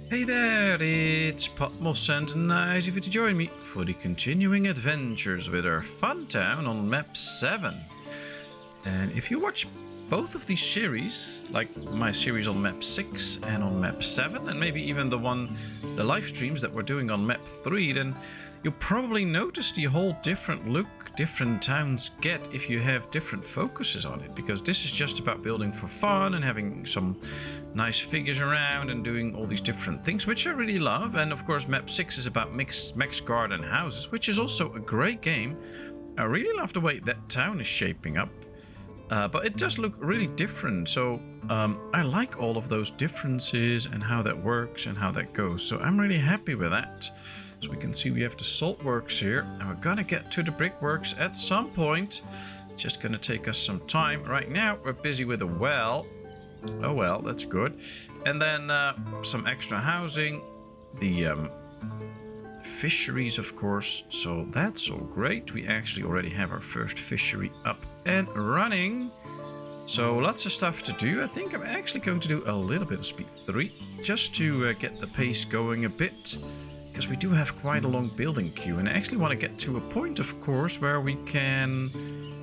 Hey there, it's Patmos and nice of you to join me for the continuing adventures with our fun town on map 7. And if you watch both of these series, like my series on map 6 and on map 7, and maybe even the live streams that we're doing on map 3, then you'll probably notice the whole different look different towns get if you have different focuses on it, because this is just about building for fun and having some nice figures around and doing all these different things, which I really love. And of course map 6 is about max garden houses, which is also a great game. I really love the way that town is shaping up, but it does look really different. So I like all of those differences and how that works and how that goes, so I'm really happy with that. So we can see we have the salt works here, and we're gonna get to the brickworks at some point. Just gonna take us some time. Right now we're busy with a well. Oh well, that's good. And then some extra housing, the fisheries of course, so that's all great. We actually already have our first fishery up and running, so lots of stuff to do. I think I'm actually going to do a little bit of speed 3 just to get the pace going a bit, because we do have quite a long building queue, and I actually want to get to a point of course where we can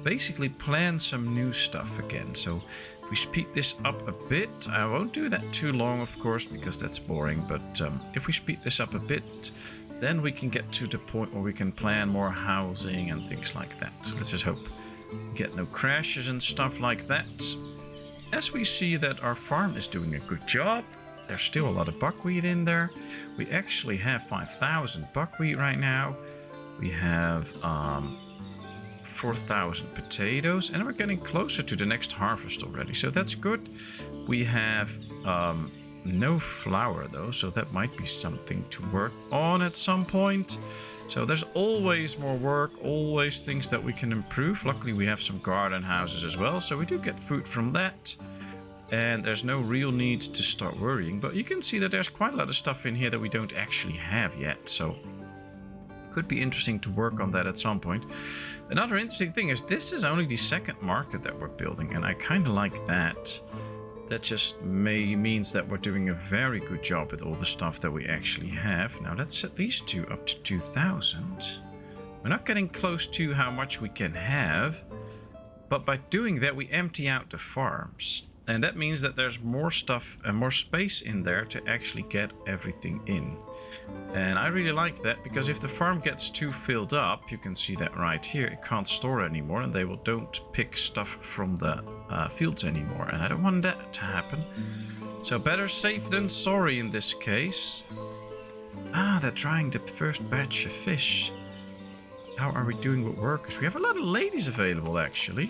basically plan some new stuff again. So if we speed this up a bit, I won't do that too long of course because that's boring, but if we speed this up a bit, then we can get to the point where we can plan more housing and things like that. So let's just hope we get no crashes and stuff like that. As we see that our farm is doing a good job, there's still a lot of buckwheat in there. We actually have 5,000 buckwheat right now. We have 4,000 potatoes, and we're getting closer to the next harvest already, so that's good. We have no flour though, so that might be something to work on at some point. So there's always more work, always things that we can improve. Luckily we have some garden houses as well, so we do get food from that, and there's no real need to start worrying. But you can see that there's quite a lot of stuff in here that we don't actually have yet, so could be interesting to work on that at some point. Another interesting thing is this is only the second market that we're building, and I kind of like that. That just means that we're doing a very good job with all the stuff that we actually have. Now let's set these two up to 2,000. We're not getting close to how much we can have, but by doing that we empty out the farms. And that means that there's more stuff and more space in there to actually get everything in. And I really like that, because if the farm gets too filled up, you can see that right here, it can't store anymore, and they don't pick stuff from the fields anymore. And I don't want that to happen. So better safe than sorry in this case. Ah, they're trying the first batch of fish. How are we doing with workers? We have a lot of ladies available actually.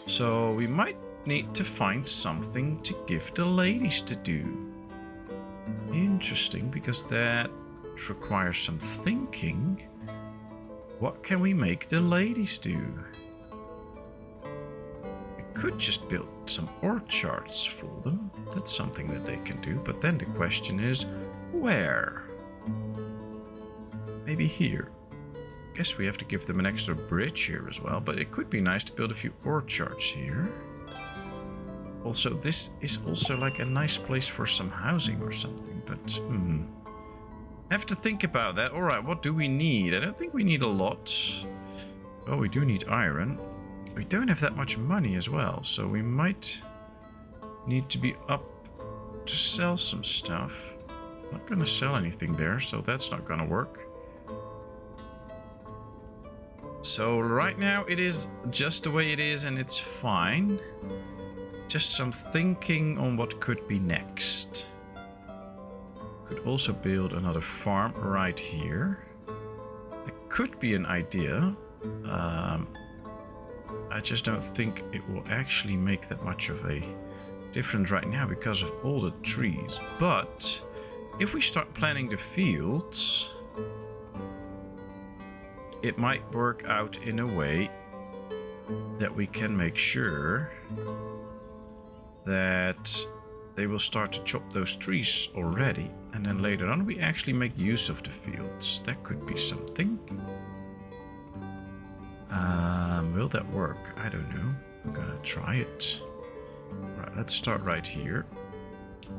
So we might need to find something to give the ladies to do. Interesting, because that requires some thinking. What can we make the ladies do? We could just build some orchards for them. That's something that they can do, but then the question is where? Maybe here. Guess we have to give them an extra bridge here as well, but it could be nice to build a few orchards here. Also, this is also like a nice place for some housing or something, but I have to think about that. Alright, what do we need? I don't think we need a lot. Well, we do need iron. We don't have that much money as well, so we might need to be up to sell some stuff. I'm not gonna sell anything there, so that's not gonna work. So right now it is just the way it is, and it's fine. Just some thinking on what could be next. Could also build another farm right here. That could be an idea. I just don't think it will actually make that much of a difference right now because of all the trees. But if we start planting the fields, it might work out in a way that we can make sure that they will start to chop those trees already, and then later on we actually make use of the fields. That could be something. Will that work? I don't know. I'm gonna try it. Right, let's start right here.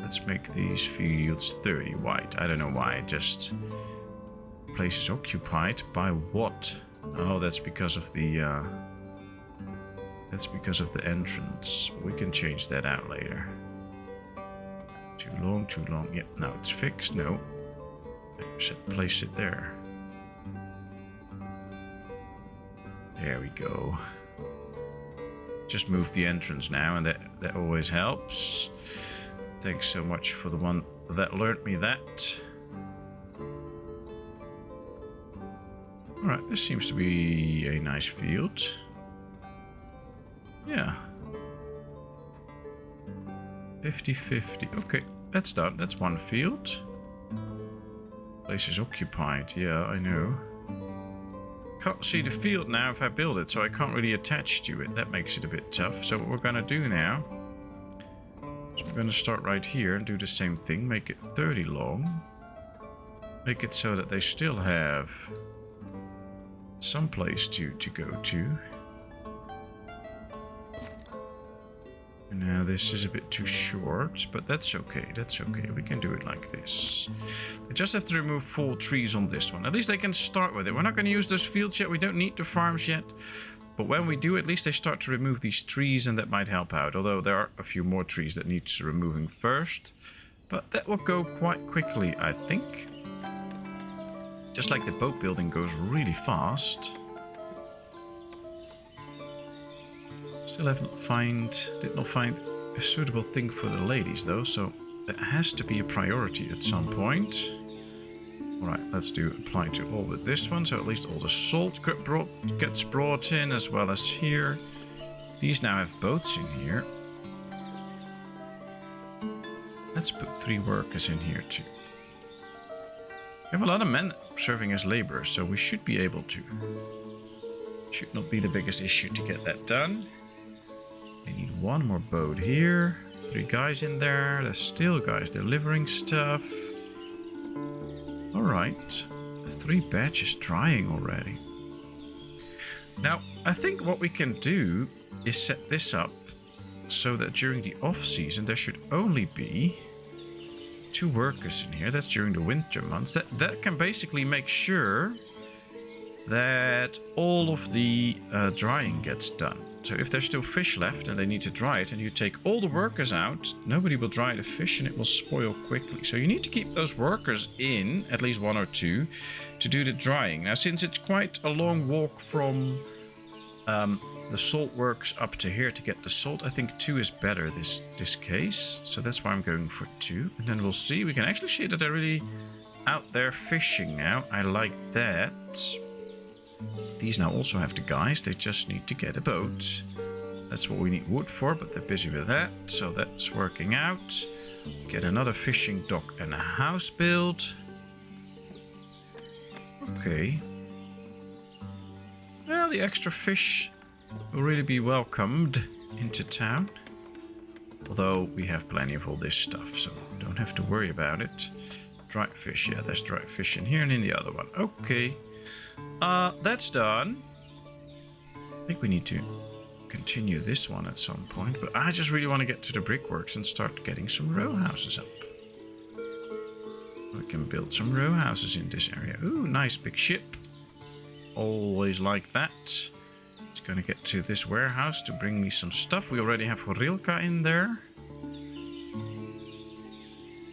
Let's make these fields 30 wide. I don't know why. Just place is occupied by what? Oh, that's because of the entrance. We can change that out later. Too long, too long. Yep, now it's fixed. No. Place it there. There we go. Just move the entrance now, and that always helps. Thanks so much for the one that learned me that. Alright, this seems to be a nice field. Yeah. 50-50. Okay, that's done. That's one field. Place is occupied. Yeah, I know. Can't see the field now if I build it, so I can't really attach to it. That makes it a bit tough. So what we're going to do now is we're going to start right here and do the same thing. Make it 30 long. Make it so that they still have some place to go to. And now this is a bit too short, but that's okay. That's okay. We can do it like this. They just have to remove 4 trees on this one. At least they can start with it. We're not going to use those fields yet. We don't need the farms yet. But when we do, at least they start to remove these trees, and that might help out. Although there are a few more trees that need removing first. But that will go quite quickly, I think. Just like the boat building goes really fast. Still did not find a suitable thing for the ladies though, so that has to be a priority at some point. Alright, let's do apply to all with this one, so at least all the salt gets brought in, as well as here. These now have boats in here. Let's put 3 workers in here too. We have a lot of men serving as laborers, so we should be able to. Should not be the biggest issue to get that done. We need 1 more boat here. 3 guys in there. There's still guys delivering stuff. Alright. 3 batches drying already. Now, I think what we can do is set this up so that during the off-season there should only be 2 workers in here. That's during the winter months. That can basically make sure that all of the drying gets done. So if there's still fish left and they need to dry it, and you take all the workers out, nobody will dry the fish and it will spoil quickly. So you need to keep those workers in, at least 1 or 2, to do the drying. Now, since it's quite a long walk from the salt works up to here to get the salt, I think 2 is better this case. So that's why I'm going for 2. And then we'll see. We can actually see that they're really out there fishing now. I like that. These now also have the guys, they just need to get a boat. That's what we need wood for, but they're busy with that, so that's working out. Get another fishing dock and a house built. Okay. Well, the extra fish will really be welcomed into town. Although we have plenty of all this stuff, so don't have to worry about it. Dried fish, yeah, there's dried fish in here and in the other one. Okay. That's done. I think we need to continue this one at some point, but I just really want to get to the brickworks and start getting some row houses up. We can build some row houses in this area. Ooh, nice big ship. Always like that. It's going to get to this warehouse to bring me some stuff. We already have Horilka in there.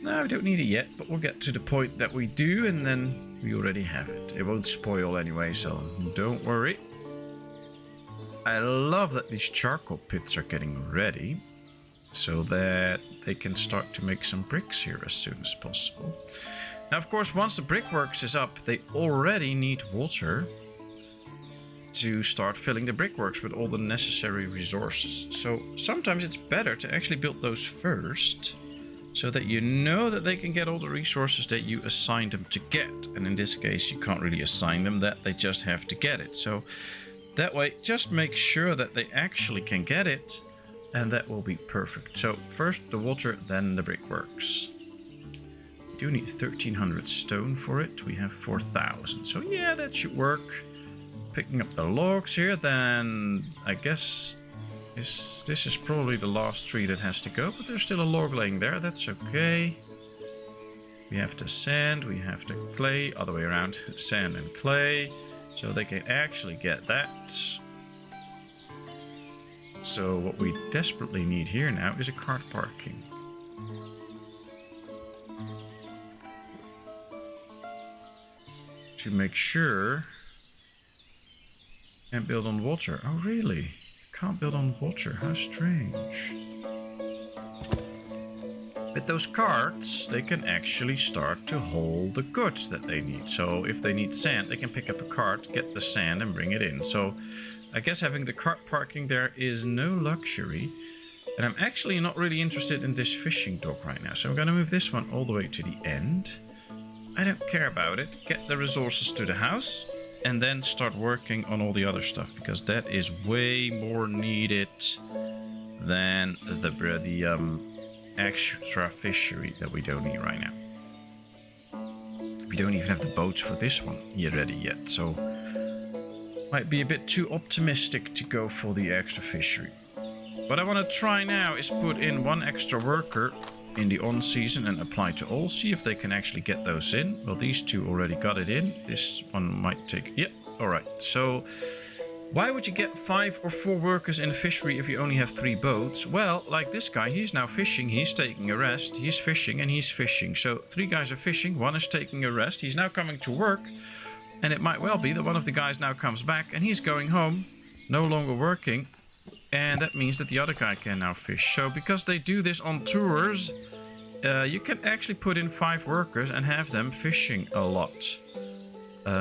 No, we don't need it yet, but we'll get to the point that we do, and then we already have it. It won't spoil anyway, so don't worry. I love that these charcoal pits are getting ready, so that they can start to make some bricks here as soon as possible. Now, of course, once the brickworks is up, they already need water to start filling the brickworks with all the necessary resources. So sometimes it's better to actually build those first, so that you know that they can get all the resources that you assigned them to get. And in this case, you can't really assign them that, they just have to get it. So that way, just make sure that they actually can get it, and that will be perfect. So first the water, then the brickworks. We do need 1300 stone for it. We have 4000. So yeah, that should work. Picking up the logs here, then I guess This is probably the last tree that has to go, but there's still a log laying there. That's okay. We have the sand, we have the clay, other way around, sand and clay. So they can actually get that. So what we desperately need here now is a cart parking. To make sure... Can't build on water. Oh really? Can't build on water. How strange. With those carts, they can actually start to haul the goods that they need. So if they need sand, they can pick up a cart, get the sand and bring it in. So I guess having the cart parking there is no luxury. And I'm actually not really interested in this fishing dock right now. So I'm going to move this one all the way to the end. I don't care about it. Get the resources to the house. And then start working on all the other stuff, because that is way more needed than the extra fishery that we don't need right now. We don't even have the boats for this one here ready yet, so might be a bit too optimistic to go for the extra fishery. What I want to try now is put in one extra worker in the on season and apply to all. See if they can actually get those in. Well, these two already got it in. This one might take... Yep, alright. So, why would you get 5 or 4 workers in a fishery if you only have 3 boats? Well, like this guy, he's now fishing, he's taking a rest, he's fishing and he's fishing. So, 3 guys are fishing, 1 is taking a rest, he's now coming to work. And it might well be that one of the guys now comes back and he's going home, no longer working. And that means that the other guy can now fish. So because they do this on tours, you can actually put in 5 workers and have them fishing a lot.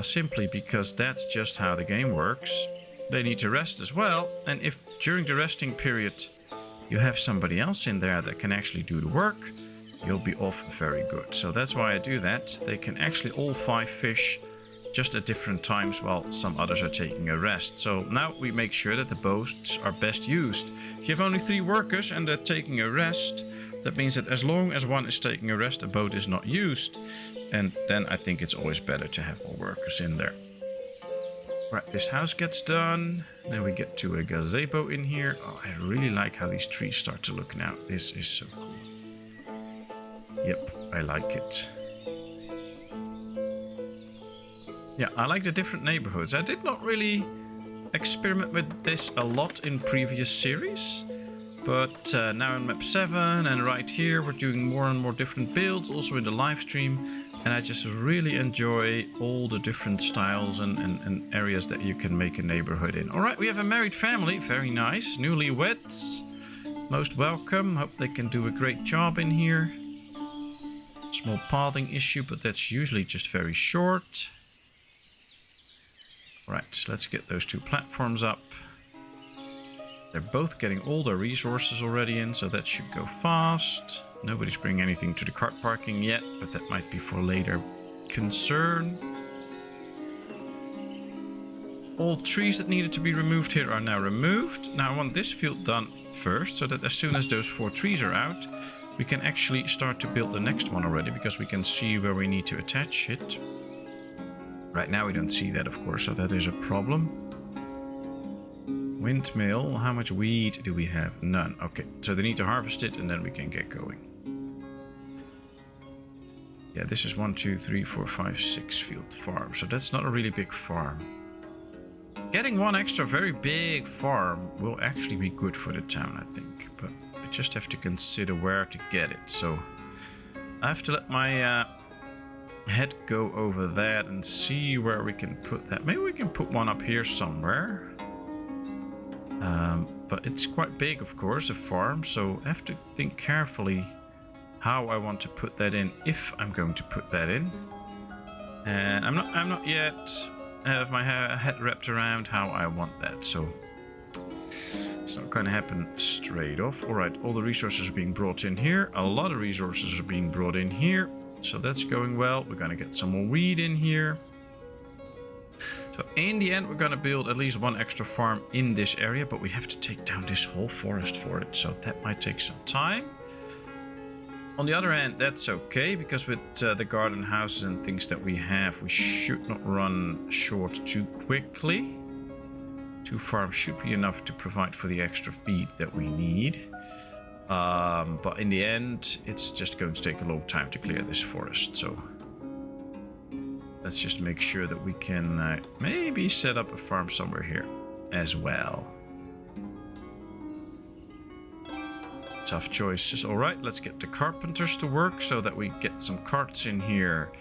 Simply because that's just how the game works. They need to rest as well. And if during the resting period you have somebody else in there that can actually do the work, you'll be off very good. So that's why I do that. They can actually all 5 fish just at different times while some others are taking a rest. So now we make sure that the boats are best used. If you have only 3 workers and they're taking a rest, that means that as long as one is taking a rest, a boat is not used. And then I think it's always better to have more workers in there. Right, this house gets done. Then we get to a gazebo in here. Oh, I really like how these trees start to look now. This is so cool. Yep, I like it. Yeah, I like the different neighborhoods. I did not really experiment with this a lot in previous series. But now in map 7 and right here we're doing more and more different builds, also in the live stream. And I just really enjoy all the different styles and areas that you can make a neighborhood in. Alright, we have a married family, very nice. Newlyweds, most welcome. Hope they can do a great job in here. Small pathing issue, but that's usually just very short. Right, let's get those 2 platforms up. They're both getting all their resources already in, so that should go fast. Nobody's bringing anything to the cart parking yet, but that might be for later concern. All trees that needed to be removed here are now removed. Now I want this field done first, so that as soon as those 4 trees are out, we can actually start to build the next one already, because we can see where we need to attach it. Right now we don't see that, of course, so that is a problem. Windmill, how much weed do we have? None. Okay, so they need to harvest it and then we can get going. Yeah, this is 1, 2, 3, 4, 5, 6 field farm, so that's not a really big farm. Getting 1 extra very big farm will actually be good for the town, I think, but I just have to consider where to get it. So I have to let my head go over that and see where we can put that. Maybe we can put 1 up here somewhere. But it's quite big, of course, a farm, so I have to think carefully how I want to put that in, if I'm going to put that in. And I'm not yet have my head wrapped around how I want that, so it's not going to happen straight off. All right, all the resources are being brought in here. A lot of resources are being brought in here, so that's going well. We're going to get some more weed in here. So in the end, we're going to build at least 1 extra farm in this area, but we have to take down this whole forest for it, so that might take some time. On the other hand, that's okay, because with the garden houses and things that we have, we should not run short too quickly. 2 farms should be enough to provide for the extra feed that we need. But in the end, it's just going to take a long time to clear this forest. So let's just make sure that we can maybe set up a farm somewhere here as well. Tough choices. All right, let's get the carpenters to work so that we get some carts in here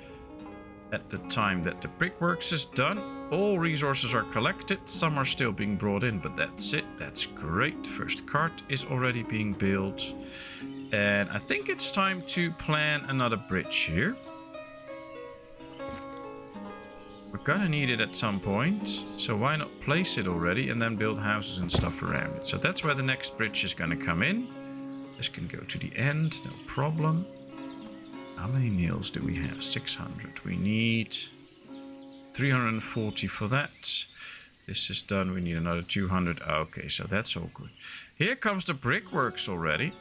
at the time that the brickworks is done. All resources are collected. Some are still being brought in, but that's it. That's great. First cart is already being built. And I think it's time to plan another bridge here. We're gonna need it at some point. So why not place it already and then build houses and stuff around it. So that's where the next bridge is gonna come in. This can go to the end, no problem. How many nails do we have? 600. We need 340 for that. This is done. We need another 200. Okay, so that's all good. Here comes the brickworks already.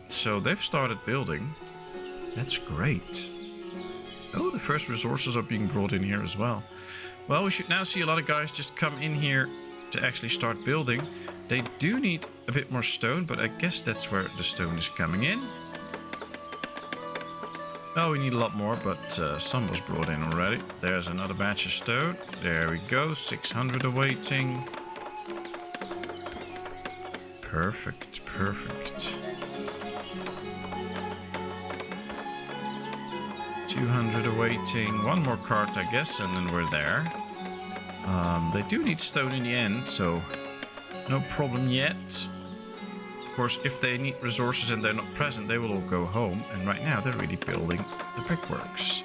So they've started building. That's great. Oh, the first resources are being brought in here as well. Well, we should now see a lot of guys just come in here to actually start building. They do need a bit more stone, but I guess that's where the stone is coming in. Oh, we need a lot more, but some was brought in already. There's another batch of stone. There we go. 600 awaiting. Perfect, perfect. 200 awaiting. One more cart, I guess, and then we're there. They do need stone in the end, so no problem yet. Of course, if they need resources and they're not present, they will all go home. And right now, they're really building the brickworks.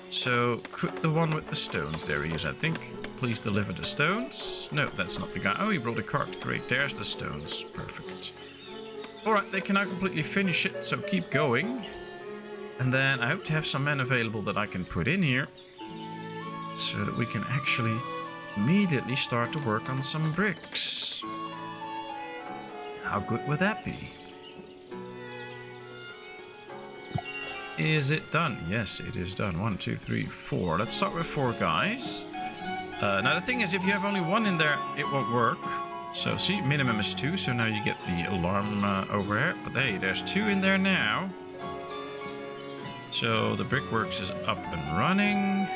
So, could the one with the stones, there he is, I think. Please deliver the stones. No, that's not the guy. Oh, he brought a cart. Great, there's the stones. Perfect. Alright, they can now completely finish it, so keep going. And then I hope to have some men available that I can put in here. So that we can actually immediately start to work on some bricks. How good would that be? Is it done? Yes, it is done. 1, 2, 3, 4. Let's start with 4 guys. Now the thing is, if you have only 1 in there, it won't work. So see, minimum is 2, so now you get the alarm over here. But hey, there's 2 in there now. So the brickworks is up and running.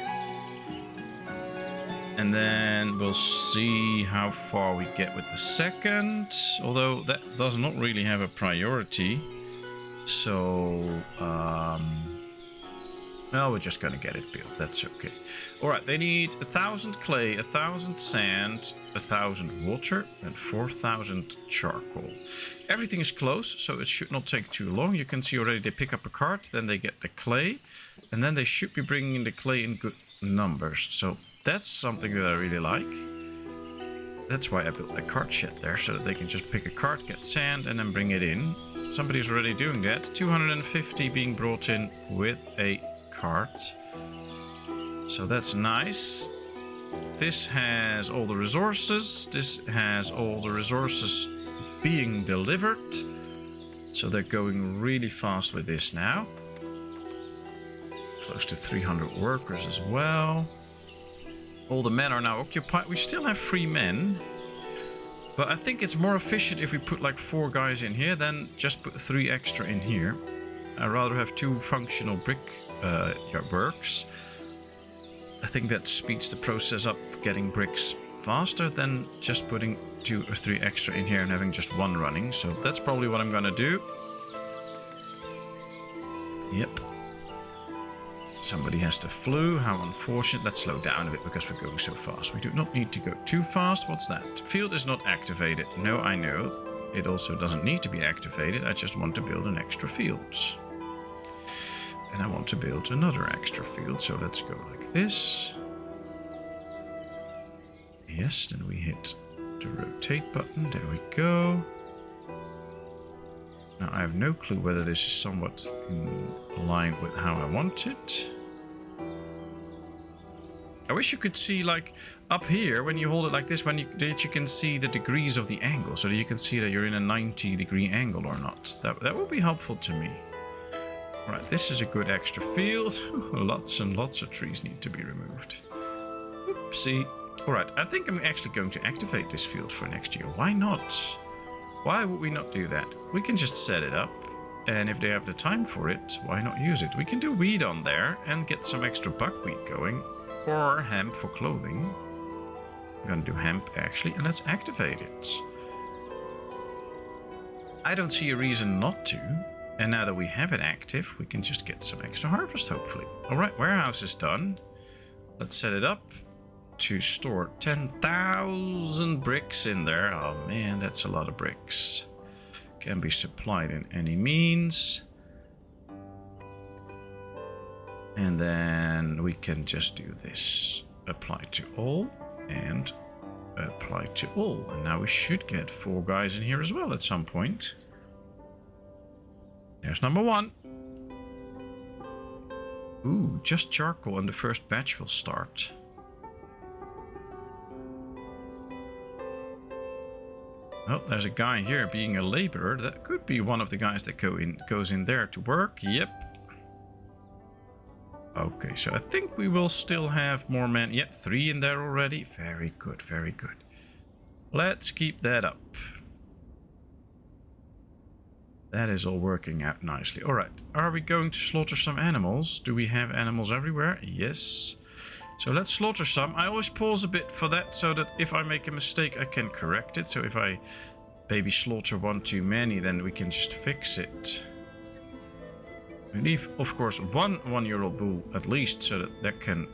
And then we'll see how far we get with the second. Although that does not really have a priority. So, well, we're just gonna get it built. That's okay. Alright, they need 1,000 clay, 1,000 sand, 1,000 water, and 4,000 charcoal. Everything is close, so it should not take too long. You can see already they pick up a cart, then they get the clay, and then they should be bringing in the clay in good numbers. So that's something that I really like. That's why I built the cart shed there, so that they can just pick a cart, get sand, and then bring it in. Somebody's already doing that. 250 being brought in with a cart. So that's nice. This has all the resources. This has all the resources being delivered. So they're going really fast with this now. Close to 300 workers as well. All the men are now occupied. We still have 3 men. But I think it's more efficient if we put like 4 guys in here than just put 3 extra in here. I'd rather have 2 functional brick works. I think that speeds the process up, getting bricks faster than just putting 2 or 3 extra in here and having just 1 running. So that's probably what I'm gonna do. Yep. Somebody has the flu. How unfortunate. Let's slow down a bit because we're going so fast. We do not need to go too fast. What's that? Field is not activated. No, I know. It also doesn't need to be activated. I just want to build an extra field. And I want to build another extra field. So let's go like this. Yes, then we hit the rotate button. There we go. Now I have no clue whether this is somewhat in line with how I want it. I wish you could see, like, up here, when you hold it like this, that you can see the degrees of the angle, so that you can see that you're in a 90-degree angle or not. That would be helpful to me. Alright, this is a good extra field. Lots and lots of trees need to be removed. Oopsie. Alright, I think I'm actually going to activate this field for next year. Why not? Why would we not do that? We can just set it up, and if they have the time for it, why not use it? We can do wheat on there and get some extra buckwheat going, or hemp for clothing. I'm gonna do hemp actually, and let's activate it. I don't see a reason not to, and now that we have it active, we can just get some extra harvest hopefully. Alright, warehouse is done. Let's set it up to store 10,000 bricks in there. Oh man, that's a lot of bricks. Can be supplied in any means. And then we can just do this. Apply to all and apply to all. And now we should get 4 guys in here as well at some point. There's number 1. Ooh, just charcoal and the first batch will start. Oh, there's a guy here being a laborer. That could be one of the guys that goes in there to work. Yep. Okay, so I think we will still have more men. Yep, 3 in there already. Very good, very good. Let's keep that up. That is all working out nicely. Alright, are we going to slaughter some animals? Do we have animals everywhere? Yes. So let's slaughter some. I always pause a bit for that so that if I make a mistake I can correct it. So if I maybe slaughter 1 too many, then we can just fix it. We leave, of course, one 1-year-old bull at least so that can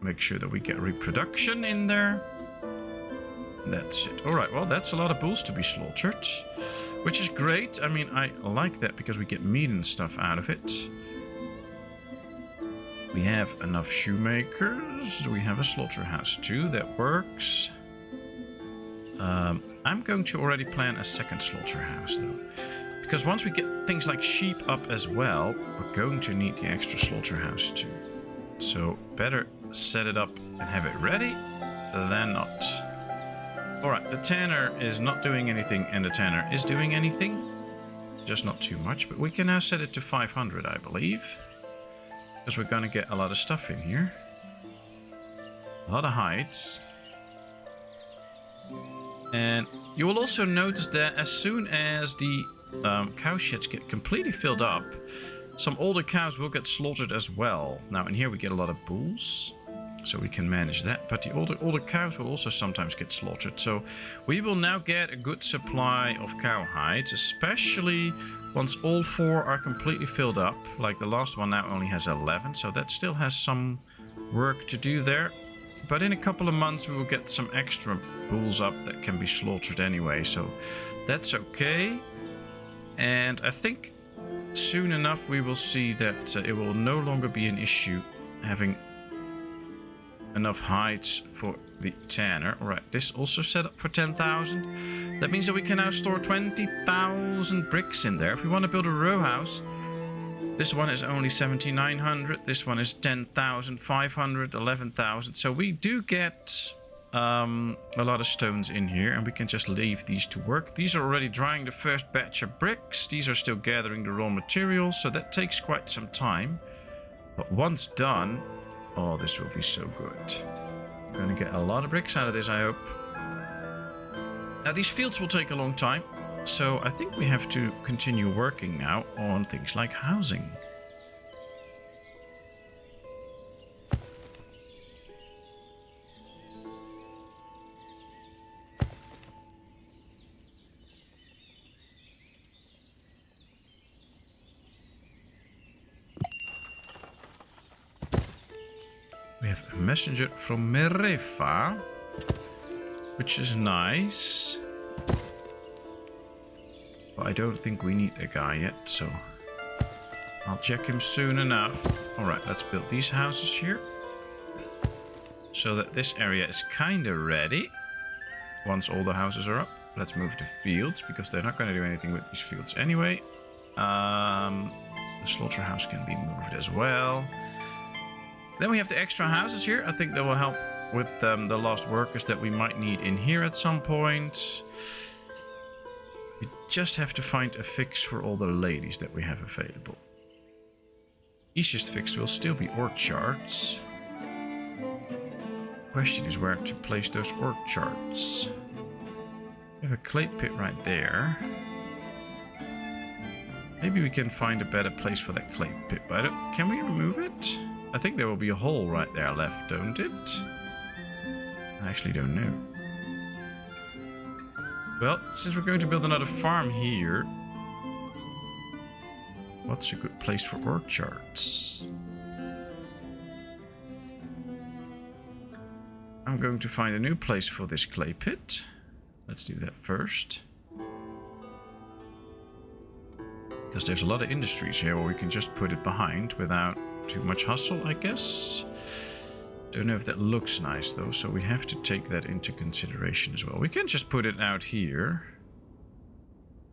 make sure that we get reproduction in there. That's it. Alright, well that's a lot of bulls to be slaughtered, which is great. I mean, I like that because we get meat and stuff out of it. We have enough shoemakers. We have a slaughterhouse too, that works. I'm going to already plan a second slaughterhouse though. Because once we get things like sheep up as well, we're going to need the extra slaughterhouse too. So better set it up and have it ready than not. Alright, the tanner is not doing anything and the tanner is doing anything. Just not too much, but we can now set it to 500 I believe. Because we're going to get a lot of stuff in here. A lot of hides. And you will also notice that as soon as the cow sheds get completely filled up, some older cows will get slaughtered as well. Now in here we get a lot of bulls, so we can manage that. But the older cows will also sometimes get slaughtered. So we will now get a good supply of cow hides, especially once all 4 are completely filled up. Like the last one now only has 11, so that still has some work to do there. But in a couple of months we will get some extra bulls up that can be slaughtered anyway, so that's okay. And I think soon enough we will see that it will no longer be an issue having enough hides for the tanner. Alright, this also set up for 10,000. That means that we can now store 20,000 bricks in there. If we want to build a row house, this one is only 7,900. This one is 10,500, 11,000. So we do get a lot of stones in here, and we can just leave these to work. These are already drying the first batch of bricks. These are still gathering the raw materials, so that takes quite some time. But once done, oh, this will be so good. I'm going to get a lot of bricks out of this, I hope. Now, these fields will take a long time, so I think we have to continue working now on things like housing. We have a messenger from Merefa, which is nice. But I don't think we need the guy yet, so I'll check him soon enough. Alright, let's build these houses here, so that this area is kind of ready. Once all the houses are up, let's move the fields, because they're not going to do anything with these fields anyway. The slaughterhouse can be moved as well. Then we have the extra houses here. I think that will help with the lost workers that we might need in here at some point. We just have to find a fix for all the ladies that we have available. Easiest fix will still be orchards. question is where to place those orchards. We have a clay pit right there. Maybe we can find a better place for that clay pit, but can we remove it? I think there will be a hole right there left, don't it? I actually don't know. Well, since we're going to build another farm here, what's a good place for orchards? I'm going to find a new place for this clay pit. Let's do that first. Because there's a lot of industries here where we can just put it behind without too much hustle, I guess. Don't know if that looks nice though, so we have to take that into consideration as well. We can just put it out here,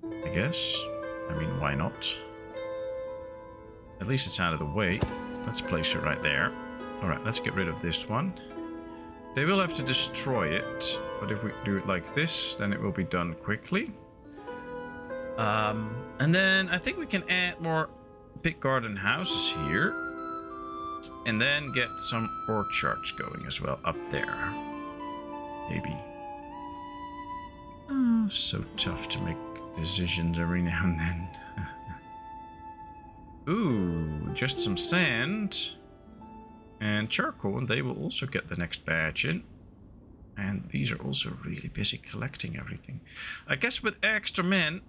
I guess. I mean, why not? At least it's out of the way. Let's place it right there. Alright, let's get rid of this one. They will have to destroy it, but if we do it like this, then it will be done quickly. And then I think we can add more big garden houses here. And then get some orchards going as well up there. Maybe. Oh, so tough to make decisions every now and then. Ooh, just some sand. And charcoal, and they will also get the next batch in. And these are also really busy collecting everything. I guess with extra men,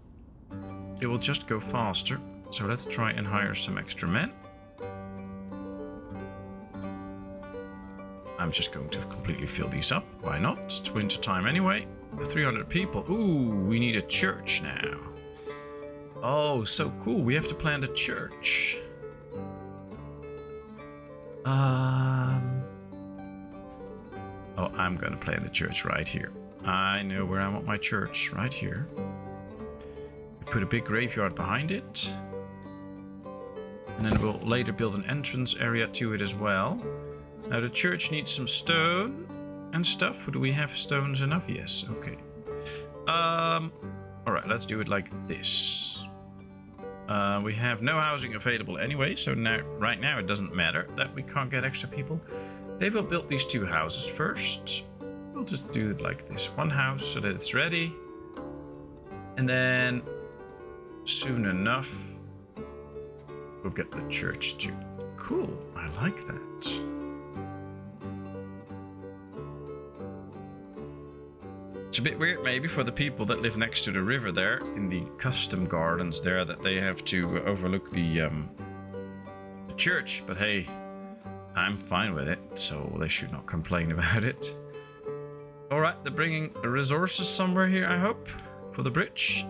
it will just go faster. So let's try and hire some extra men. I'm just going to completely fill these up. Why not? It's winter time anyway. 300 people. Ooh, we need a church now. Oh, so cool. We have to plant a church. Oh, I'm gonna plant the church right here. I know where I want my church. Right here. We put a big graveyard behind it. And then we'll later build an entrance area to it as well. Now the church needs some stone and stuff. Do we have stones enough? Yes, okay. Alright, let's do it like this. We have no housing available anyway, so now, right now it doesn't matter that we can't get extra people. They will build these two houses first. We'll just do it like this. One house so that it's ready. And then soon enough, we'll get the church too. Cool, I like that. It's a bit weird maybe for the people that live next to the river there in the custom gardens there that they have to overlook the church, but hey, I'm fine with it, so they should not complain about it. Alright, they're bringing resources somewhere here, I hope, for the bridge.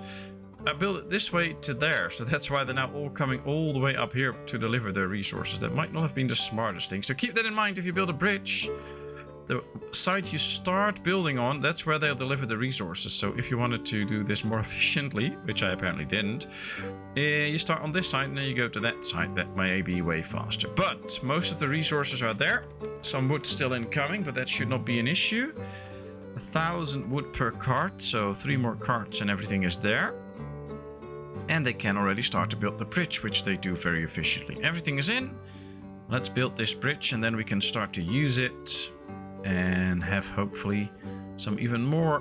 I built it this way to there, so that's why they're now all coming all the way up here to deliver their resources. That might not have been the smartest thing, so keep that in mind if you build a bridge. The site you start building on, that's where they'll deliver the resources. So if you wanted to do this more efficiently, which I apparently didn't, you start on this side and then you go to that side. That may be way faster. But most of the resources are there. Some wood still incoming, but that should not be an issue. 1,000 wood per cart, so 3 more carts and everything is there. And they can already start to build the bridge, which they do very efficiently. Everything is in. Let's build this bridge and then we can start to use it. And have hopefully some even more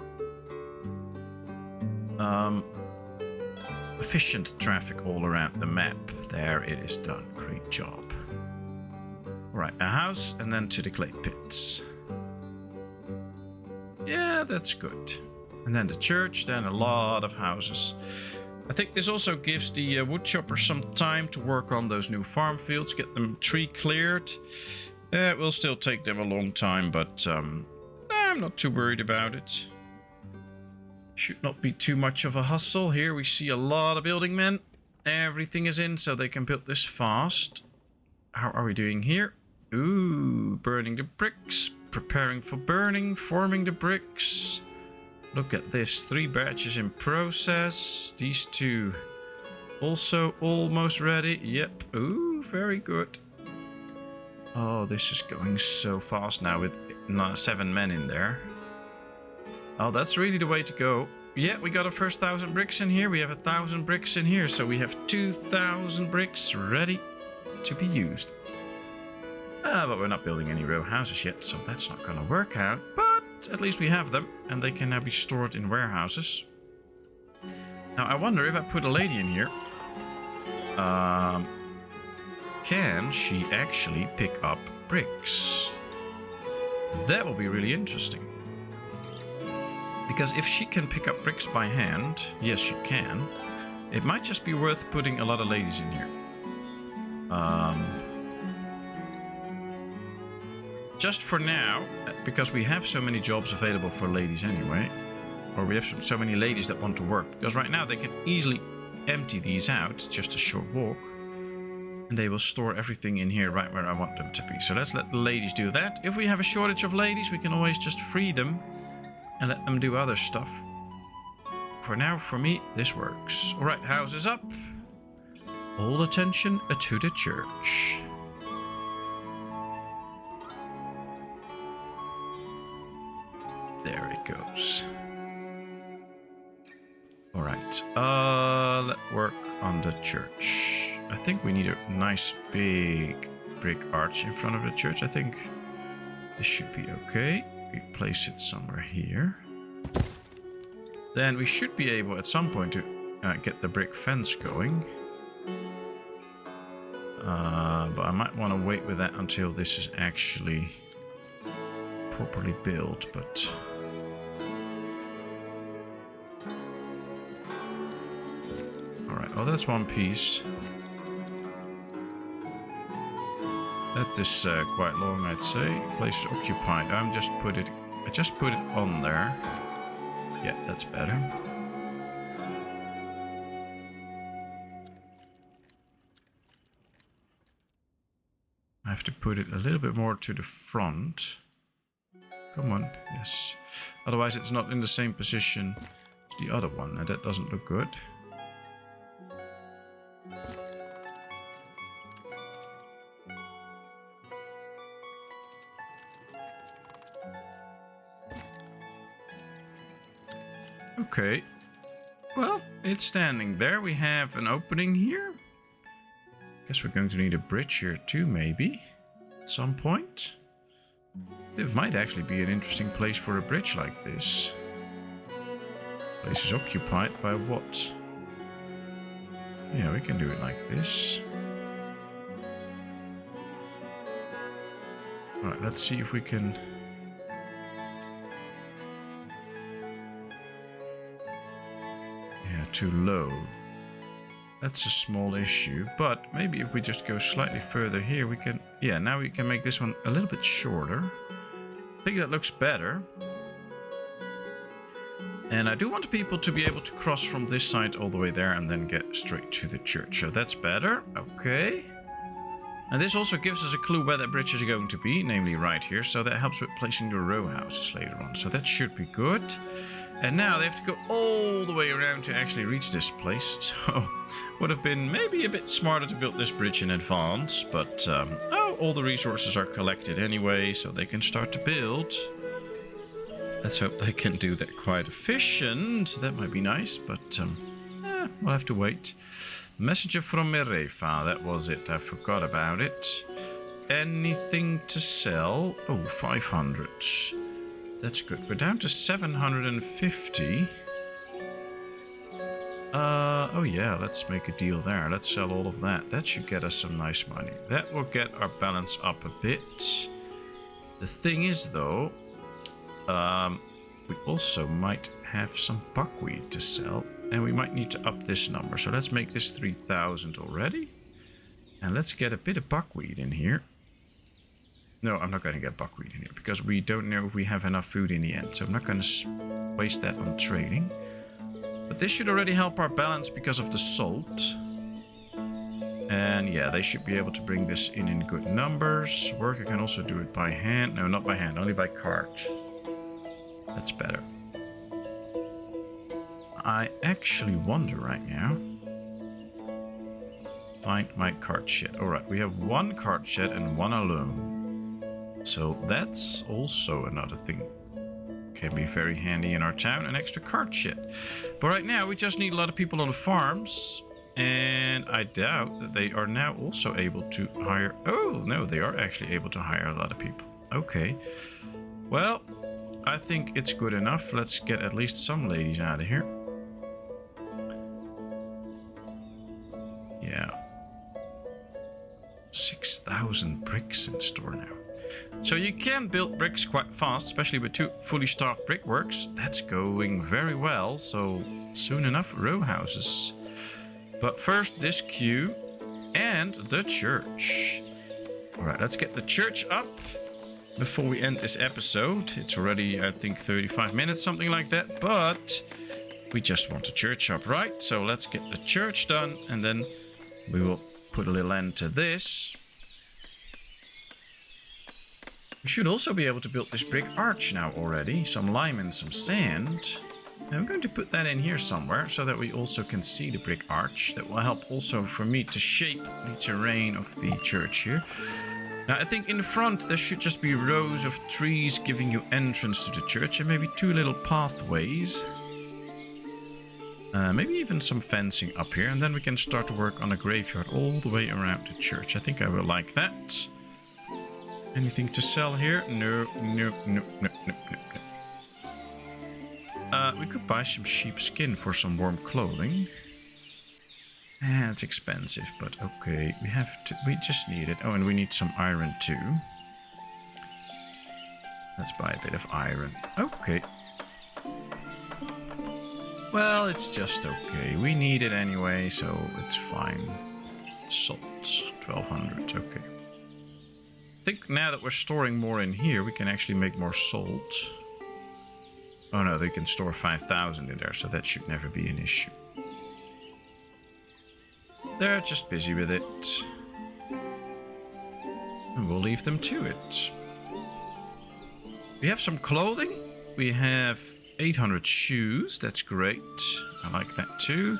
efficient traffic all around the map. There it is done. Great job. Alright, a house and then to the clay pits. Yeah, that's good. And then the church, then a lot of houses. I think this also gives the wood chopper some time to work on those new farm fields, get them tree cleared. It will still take them a long time, but I'm not too worried about it. Should not be too much of a hustle. Here we see a lot of building men. Everything is in, so they can build this fast. How are we doing here? Ooh, burning the bricks, preparing for burning, forming the bricks. Look at this, 3 batches in process. These 2 also almost ready. Yep, ooh, very good. Oh, this is going so fast now with 7 men in there. Oh, that's really the way to go. Yeah, we got our first 1,000 bricks in here. We have 1,000 bricks in here. So we have 2,000 bricks ready to be used. But we're not building any row houses yet, so that's not going to work out. But at least we have them, and they can now be stored in warehouses. Now, I wonder if I put a lady in here, can she actually pick up bricks? That will be really interesting. Because if she can pick up bricks by hand, yes, she can. It might just be worth putting a lot of ladies in here. Just for now, because we have so many jobs available for ladies anyway, or we have so many ladies that want to work, because right now they can easily empty these out, just a short walk, and they will store everything in here right where I want them to be. So let's let the ladies do that. If we have a shortage of ladies, we can always just free them and let them do other stuff. For now, for me, this works. Alright, houses up. All attention to the church. There it goes. Alright, let's work on the church. I think we need a nice big brick arch in front of the church. I think this should be okay. We place it somewhere here. Then we should be able at some point to get the brick fence going. But I might want to wait with that until this is actually properly built, but... Alright, well that's one piece. That is quite long, I'd say. Place is occupied. I just put it on there. Yeah, that's better. I have to put it a little bit more to the front. Come on, yes. Otherwise it's not in the same position as the other one, and that doesn't look good. Okay, well, it's standing there. We have an opening here. Guess we're going to need a bridge here too, maybe, at some point. It might actually be an interesting place for a bridge like this. Place is occupied by what? Yeah, we can do it like this. Alright, let's see if we can... Too low. That's a small issue, but maybe if we just go slightly further here, we can... Yeah, now we can make this one a little bit shorter. I think that looks better. And I do want people to be able to cross from this side all the way there and then get straight to the church. So that's better. Okay. And this also gives us a clue where that bridge is going to be, namely right here. So that helps with placing the row houses later on. So that should be good. And now they have to go all the way around to actually reach this place. So would have been maybe a bit smarter to build this bridge in advance. But all the resources are collected anyway, so they can start to build. Let's hope they can do that quite efficient. That might be nice, but we'll have to wait. Messenger from Merefa, that was it. I forgot about it. Anything to sell? Oh, 500. That's good. We're down to 750. Oh yeah, let's make a deal there. Let's sell all of that. That should get us some nice money. That will get our balance up a bit. The thing is, though, we also might have some buckwheat to sell. And we might need to up this number. So let's make this 3,000 already. And let's get a bit of buckwheat in here. No, I'm not going to get buckwheat in here because we don't know if we have enough food in the end. So I'm not going to waste that on trading. But this should already help our balance because of the salt. And yeah, they should be able to bring this in good numbers. Worker can also do it by hand. No, not by hand, only by cart. That's better. I actually wonder right now. Find my cart shed. Alright, we have one cart shed and one alone. So that's also another thing. Can be very handy in our town, an extra cart shed. But right now we just need a lot of people on the farms. And I doubt that they are now also able to hire... Oh, no, they are actually able to hire a lot of people. Okay. Well, I think it's good enough. Let's get at least some ladies out of here. Yeah. 6,000 bricks in store now. So you can build bricks quite fast, especially with 2 fully staffed brickworks. That's going very well. So soon enough, row houses. But first, this queue and the church. All right, let's get the church up before we end this episode. It's already, I think, 35 minutes, something like that. But we just want the church up, right? So let's get the church done, and then we will put a little end to this. We should also be able to build this brick arch now already. Some lime and some sand. And I'm going to put that in here somewhere so that we also can see the brick arch. That will help also for me to shape the terrain of the church here. Now I think in the front there should just be rows of trees giving you entrance to the church, and maybe 2 little pathways. Maybe even some fencing up here, and then we can start to work on a graveyard all the way around the church. I think I will like that. Anything to sell here? No. We could buy some sheep skin for some warm clothing. It's expensive, but okay. We just need it. Oh, and we need some iron too. Let's buy a bit of iron. Okay. Well, it's just okay. We need it anyway, so it's fine. Salt, 1200, okay. I think now that we're storing more in here, we can actually make more salt. Oh no, they can store 5,000 in there, so that should never be an issue. They're just busy with it. And we'll leave them to it. We have some clothing. We have 800 shoes. That's great. I like that too.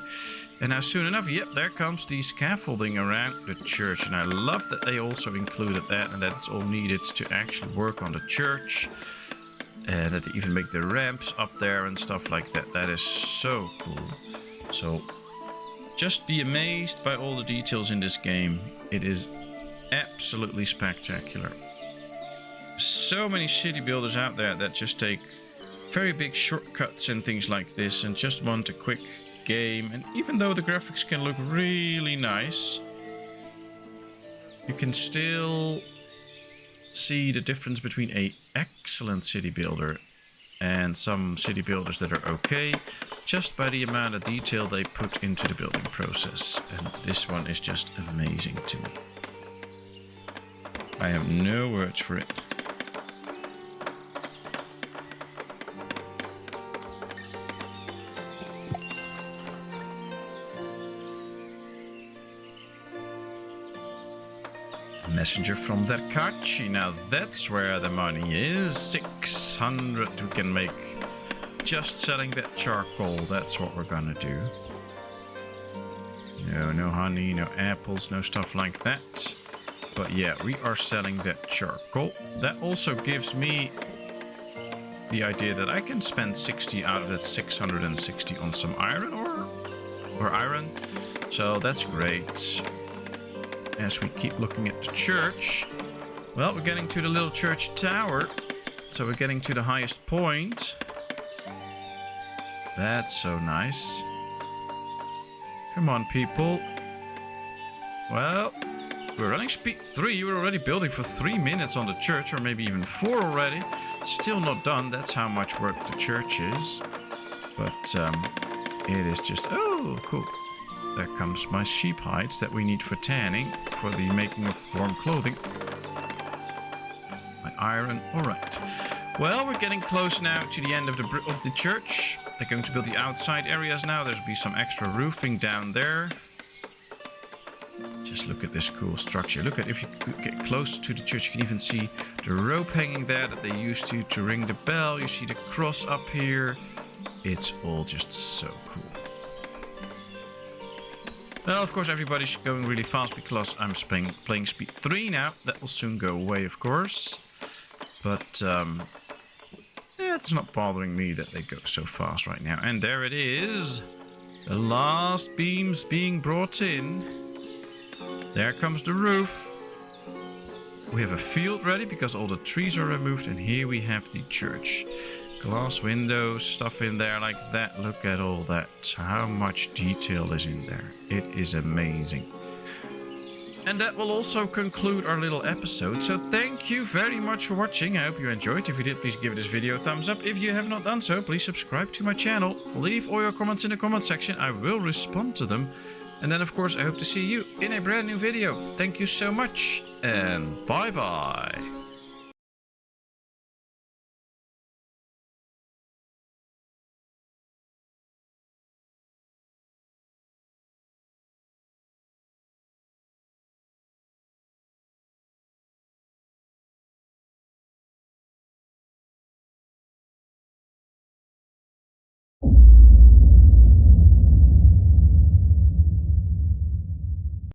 And now soon enough, yep, there comes the scaffolding around the church. And I love that they also included that, and that it's all needed to actually work on the church. And that they even make the ramps up there and stuff like that. That is so cool. So just be amazed by all the details in this game. It is absolutely spectacular. So many city builders out there that just take very big shortcuts and things like this and just want a quick game. And even though the graphics can look really nice, you can still see the difference between an excellent city builder and some city builders that are okay, just by the amount of detail they put into the building process. And this one is just amazing to me. I have no words for it. Messenger from Derkachi. Now that's where the money is. 600 we can make just selling that charcoal. That's what we're gonna do. No honey, no apples, no stuff like that. But yeah, we are selling that charcoal. That also gives me the idea that I can spend 60 out of that 660 on some iron or iron. So that's great. As we keep looking at the church, well, we're getting to the little church tower, so we're getting to the highest point. That's so nice. Come on, people. Well, we're running speed 3. We're already building for 3 minutes on the church, or maybe even 4 already. It's still not done. That's how much work the church is. But it is just... Oh, cool. There comes my sheep hides that we need for tanning, for the making of warm clothing. My iron. All right. Well, we're getting close now to the end of the church. They're going to build the outside areas now. There'll be some extra roofing down there. Just look at this cool structure. Look at, if you get close to the church, you can even see the rope hanging there that they used to ring the bell. You see the cross up here. It's all just so cool. Well, of course, everybody's going really fast because I'm playing speed 3 now. That will soon go away, of course. But yeah, it's not bothering me that they go so fast right now. And there it is. The last beams being brought in. There comes the roof. We have a field ready because all the trees are removed. And here we have the church. Glass windows, stuff in there like that. Look at all that. How much detail is in there. It is amazing. And that will also conclude our little episode. So thank you very much for watching. I hope you enjoyed. If you did, please give this video a thumbs up. If you have not done so, please subscribe to my channel. Leave all your comments in the comment section. I will respond to them. And then, of course, I hope to see you in a brand new video. Thank you so much, and bye-bye.